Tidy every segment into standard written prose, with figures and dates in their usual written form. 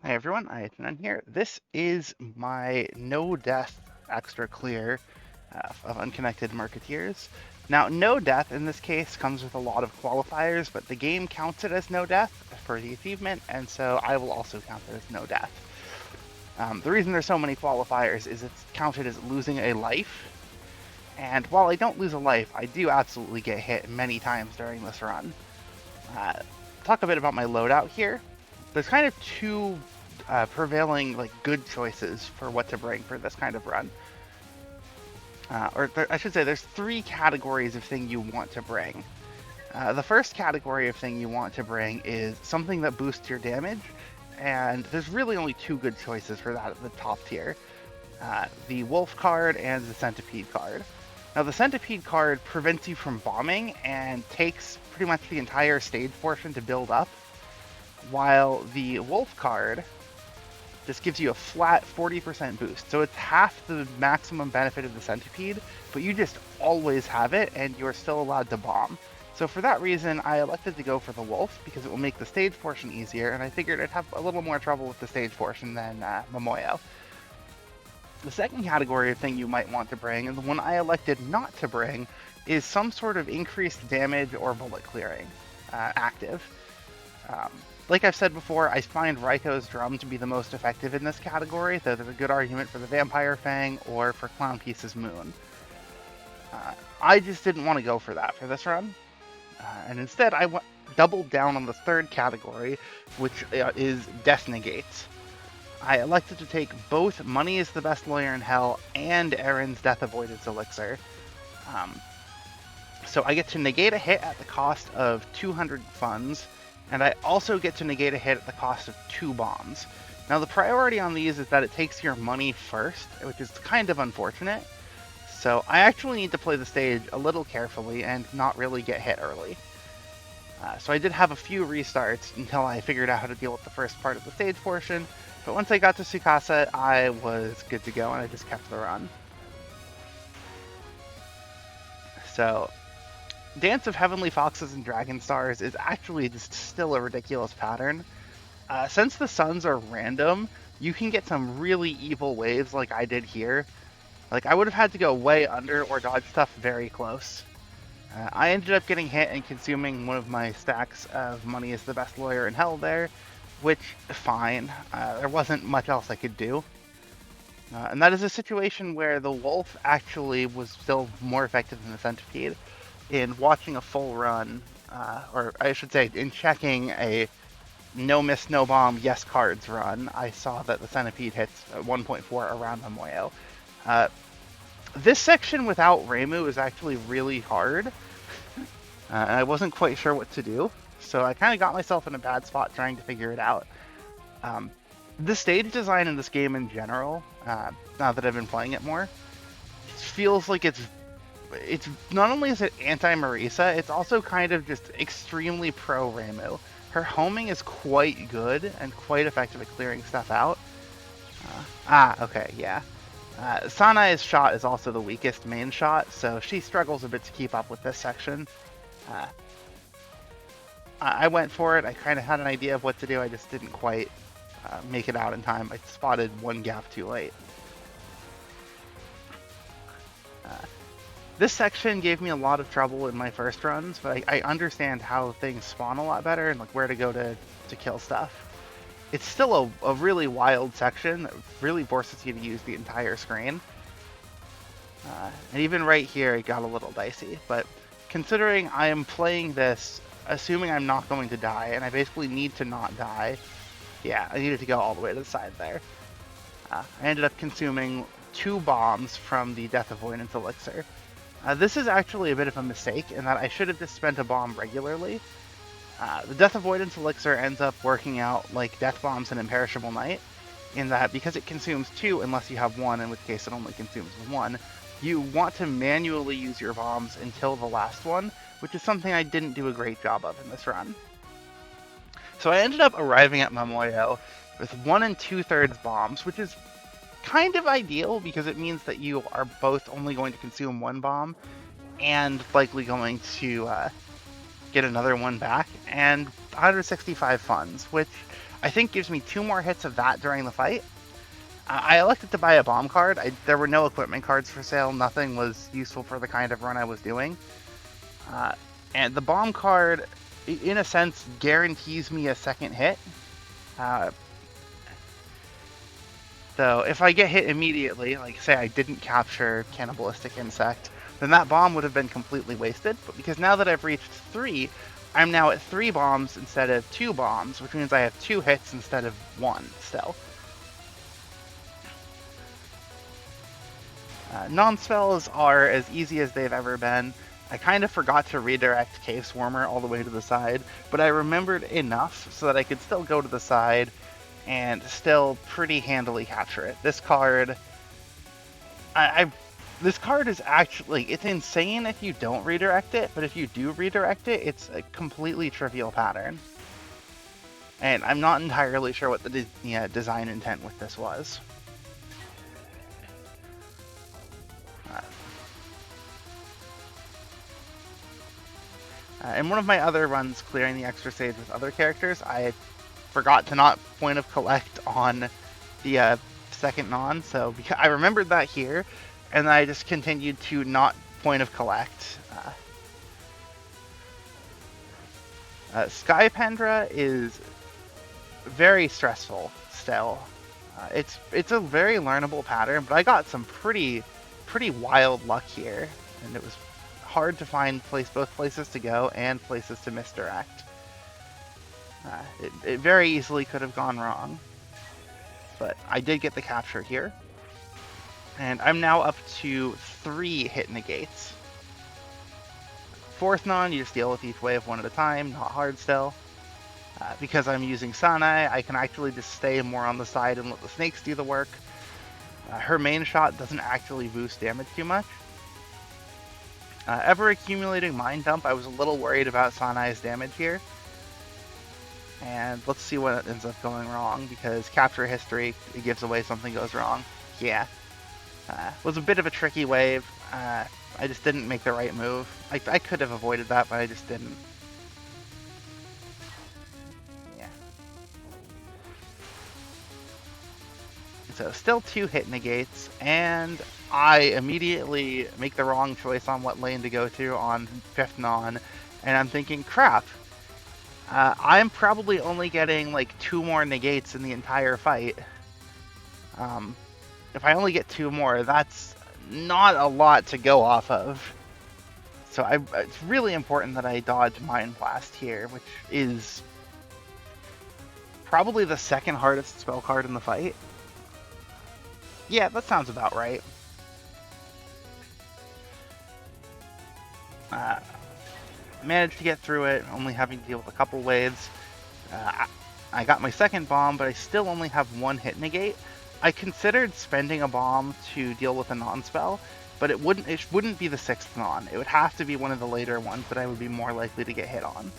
Hi everyone, Ian here. This is my no death extra clear of Unconnected Marketeers. Now, no death in this case comes with a lot of qualifiers, but the game counts it as no death for the achievement, and so I will also count it as no death. The reason there's so many qualifiers is it's counted as losing a life, and while I don't lose a life, I do absolutely get hit many times during this run. Uh, Talk a bit about my loadout here. There's kind of two prevailing good choices for what to bring for this kind of run. I should say there's three categories of thing you want to bring. The first category of thing you want to bring is something that boosts your damage, and there's really only two good choices for that at the top tier. The Wolf card and the Centipede card. Now the Centipede card prevents you from bombing and takes pretty much the entire stage portion to build up, while the Wolf card just gives you a flat 40% boost. So it's half the maximum benefit of the Centipede, but you just always have it and you're still allowed to bomb. So for that reason, I elected to go for the Wolf because it will make the stage portion easier, and I figured I'd have a little more trouble with the stage portion than Momoyo. The second category of thing you might want to bring, and the one I elected not to bring, is some sort of increased damage or bullet clearing active. Like I've said before, I find Raiko's Drum to be the most effective in this category, though there's a good argument for the Vampire Fang or for Clown Piece's Moon. I just didn't want to go for that for this run, and instead I doubled down on the third category, which is Death Negates. I elected to take both Money is the Best Lawyer in Hell and Erin's Death Avoidance Elixir. So I get to negate a hit at the cost of 200 funds, and I also get to negate a hit at the cost of 2 bombs. Now the priority on these is that it takes your money first, which is kind of unfortunate. So I actually need to play the stage a little carefully and not really get hit early. So I did have a few restarts until I figured out how to deal with the first part of the stage portion, but once I got to Tsukasa, I was good to go and I just kept the run. So Dance of Heavenly Foxes and Dragon Stars is actually just still a ridiculous pattern. Since the suns are random, you can get some really evil waves like I did here. Like, I would have had to go way under or dodge stuff very close. I ended up getting hit and consuming one of my stacks of Money is the Best Lawyer in Hell there, which, fine. There wasn't much else I could do. And that is a situation where the Wolf actually was still more effective than the Centipede. In watching a full run, or I should say, in checking a no miss, no bomb, yes cards run, I saw that the Centipede hits 1.4 around Momoyo. This section without Reimu is actually really hard, and I wasn't quite sure what to do, so I kind of got myself in a bad spot trying to figure it out. The stage design in this game in general, now that I've been playing it more, feels like it's not only is it anti-Marisa, it's also kind of just extremely pro Reimu. Her homing is quite good and quite effective at clearing stuff out. Okay, yeah. Sanae's shot is also the weakest main shot, so she struggles a bit to keep up with this section. I went for it. I kind of had an idea of what to do. I just didn't quite make it out in time. I spotted one gap too late. This section gave me a lot of trouble in my first runs, but I understand how things spawn a lot better and like where to go to kill stuff. It's still a really wild section that really forces you to use the entire screen. And even right here, it got a little dicey. But considering I am playing this, assuming I'm not going to die, and I basically need to not die, yeah, I needed to go all the way to the side there. I ended up consuming 2 bombs from the Death Avoidance Elixir. This is actually a bit of a mistake in that I should have just spent a bomb regularly. The Death Avoidance Elixir ends up working out like Death Bombs and Imperishable Night, in that because it consumes 2 unless you have 1, in which case it only consumes 1, you want to manually use your bombs until the last one, which is something I didn't do a great job of in this run. So I ended up arriving at Momoyo with 1 2/3 bombs, which is kind of ideal because it means that you are both only going to consume 1 bomb and likely going to get another one back, and 165 funds, which I think gives me 2 more hits of that during the fight. I elected to buy a bomb card. There were no equipment cards for sale. Nothing was useful for the kind of run I was doing. Uh, and the bomb card, in a sense, guarantees me a second hit. Uh, so if I get hit immediately, like say I didn't capture Cannibalistic Insect, then that bomb would have been completely wasted. But because now that I've reached 3, I'm now at 3 bombs instead of 2 bombs, which means I have 2 hits instead of 1 still. Non-spells are as easy as they've ever been. I kind of forgot to redirect Cave Swarmer all the way to the side, but I remembered enough so that I could still go to the side and still pretty handily capture it. This card, this card is actually, it's insane if you don't redirect it, but if you do redirect it, it's a completely trivial pattern. And I'm not entirely sure what the design intent with this was. In one of my other runs clearing the extra stage with other characters, I forgot to not point of collect on the second non, so I remembered that here, and then I just continued to not point of collect. Sky Pendra is very stressful still. It's a very learnable pattern, but I got some pretty wild luck here, and it was hard to find both places to go and places to misdirect. It very easily could have gone wrong, but I did get the capture here, and I'm now up to 3 hit negates. Fourth non, you just deal with each wave one at a time, not hard still. Because I'm using Sanae, I can actually just stay more on the side and let the snakes do the work. Her main shot doesn't actually boost damage too much. Ever accumulating Mind Dump, I was a little worried about Sanae's damage here. And let's see what ends up going wrong, because capture history, it gives away something goes wrong. Yeah. Was a bit of a tricky wave. I just didn't make the right move. I could have avoided that, but I just didn't. Yeah. So still 2 hit negates, and I immediately make the wrong choice on what lane to go to on 5th non, and I'm thinking, crap, I'm probably only getting like 2 more negates in the entire fight. If I only get 2 more, that's not a lot to go off of. So it's really important that I dodge Mind Blast here, which is probably the second hardest spell card in the fight. Yeah, that sounds about right. Managed to get through it, only having to deal with a couple waves. I got my second bomb, but I still only have 1 hit negate. I considered spending a bomb to deal with a non-spell, but it wouldn't be the 6th non. It would have to be one of the later ones that I would be more likely to get hit on.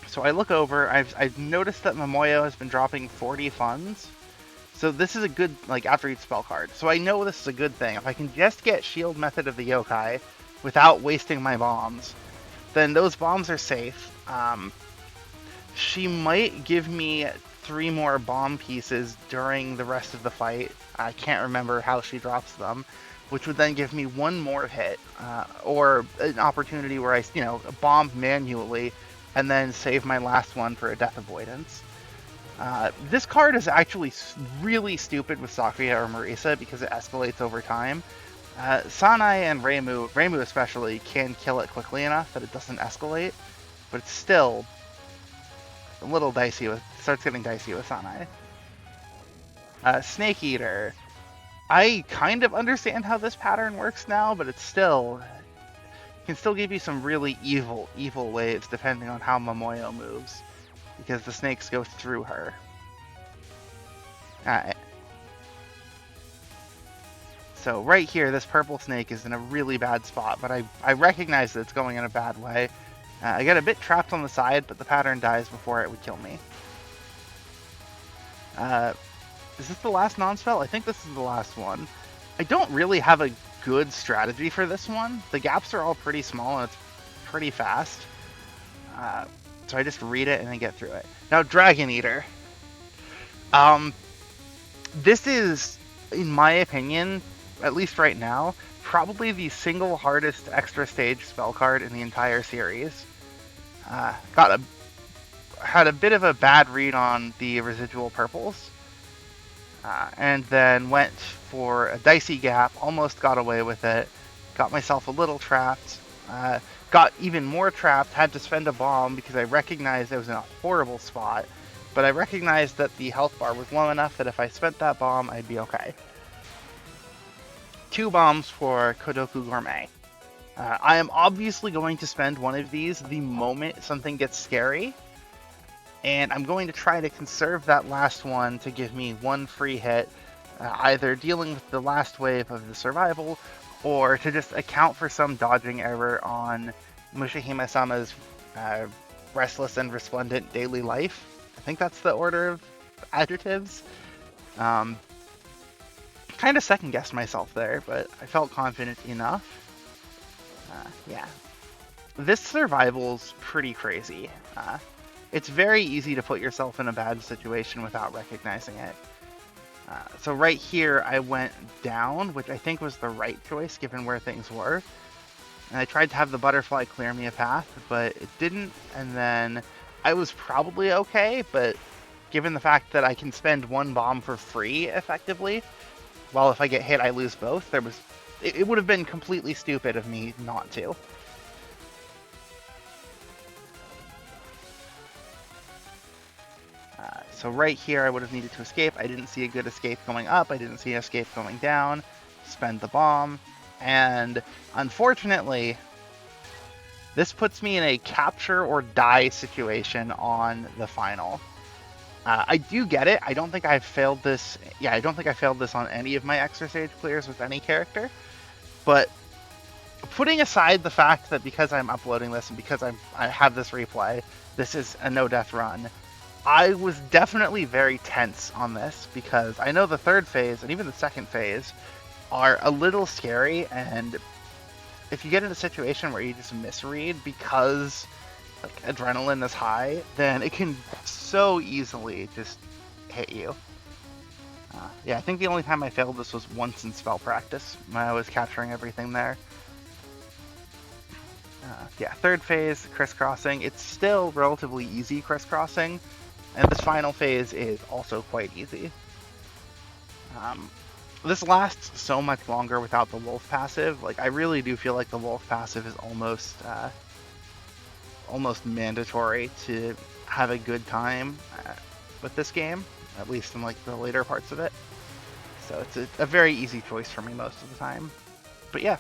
So I look over, I've noticed that Momoyo has been dropping 40 funds. So this is a good, like, after each spell card. So I know this is a good thing. If I can just get Shield Method of the Yokai without wasting my bombs, then those bombs are safe. She might give me 3 more bomb pieces during the rest of the fight. I can't remember how she drops them, which would then give me 1 more hit, or an opportunity where I, bomb manually and then save my last one for a death avoidance. This card is actually really stupid with Sakuya or Marisa because it escalates over time. Sanae and Reimu especially, can kill it quickly enough that it doesn't escalate, but it's still a little dicey. Starts getting dicey with Sanae. Snake Eater. I kind of understand how this pattern works now, but it's can still give you some really evil waves depending on how Momoyo moves, because the snakes go through her. So right here, this purple snake is in a really bad spot, but I recognize that it's going in a bad way. I get a bit trapped on the side, but the pattern dies before it would kill me. Is this the last non-spell? I think this is the last one. I don't really have a good strategy for this one. The gaps are all pretty small and it's pretty fast. so I just read it and then get through it. Now, Dragon Eater. Um, this is, in my opinion, at least right now, probably the single hardest extra stage spell card in the entire series. Got a Had a bit of a bad read on the residual purples, and then went for a dicey gap, almost got away with it, got myself a little trapped, uh, got even more trapped, had to spend a bomb because I recognized I was in a horrible spot, but I recognized that the health bar was low enough that if I spent that bomb, I'd be okay. Two bombs for Kodoku Gourmet. I am obviously going to spend one of these the moment something gets scary, and I'm going to try to conserve that last one to give me one free hit, either dealing with the last wave of the survival, or to just account for some dodging error on Mushihime-sama's uh, restless and resplendent daily life. I think that's the order of adjectives. Um, kind of second guessed myself there, but I felt confident enough. Yeah. This survival's pretty crazy. It's very easy to put yourself in a bad situation without recognizing it. So right here, I went down, which I think was the right choice given where things were. And I tried to have the butterfly clear me a path, but it didn't. And then I was probably okay, but given the fact that I can spend one bomb for free effectively, while if I get hit, I lose both, it would have been completely stupid of me not to. So right here, I would have needed to escape. I didn't see a good escape going up. I didn't see an escape going down. Spend the bomb. And unfortunately, this puts me in a capture or die situation on the final. I do get it. I don't think I've failed this. Yeah, I don't think I failed this on any of my extra stage clears with any character. But putting aside the fact that because I'm uploading this and because I have this replay, this is a no-death run, I was definitely very tense on this because I know the third phase and even the second phase are a little scary, and if you get in a situation where you just misread because like adrenaline is high, then it can so easily just hit you. Yeah, I think the only time I failed this was once in spell practice when I was capturing everything there. Yeah, third phase, crisscrossing. It's still relatively easy crisscrossing, and this final phase is also quite easy. This lasts so much longer without the wolf passive. Like, I really do feel like the wolf passive is almost mandatory to have a good time with this game, at least in like the later parts of it. So it's a very easy choice for me most of the time. But yeah,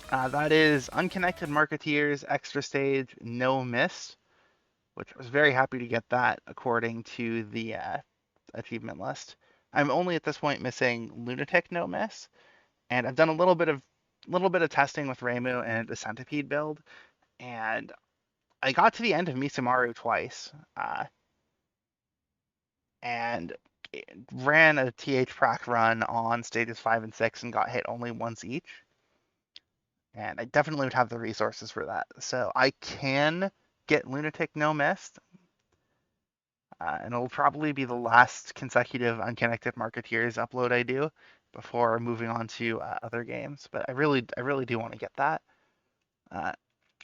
that is Unconnected Marketeers Extra Stage No Miss, which I was very happy to get that according to the achievement list. I'm only at this point missing Lunatic No Miss, and I've done a little bit of testing with Reimu and the Centipede build, and I got to the end of Misumaru twice, and ran a TH Prac run on stages 5 and 6 and got hit only once each. And I definitely would have the resources for that. So I can get Lunatic No Mist, and it'll probably be the last consecutive Unconnected Marketeers upload I do before moving on to other games. But I really do want to get that. Uh,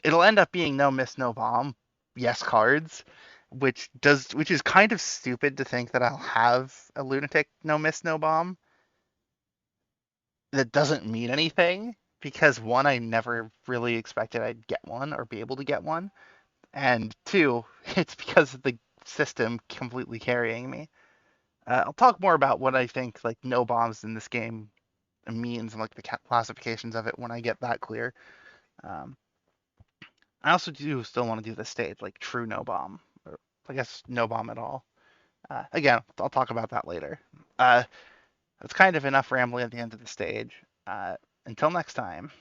it'll end up being No Miss No Bomb, yes cards, which is kind of stupid to think that I'll have a Lunatic No Miss No Bomb that doesn't mean anything because one, I never really expected I'd get one or be able to get one, and two, it's because of the system completely carrying me. I'll talk more about what I think like no bombs in this game means and like the classifications of it when I get that clear. Um, I also do still want to do this stage like true no bomb, or I guess no bomb at all. Again, I'll talk about that later. That's kind of enough rambling at the end of the stage. Until next time.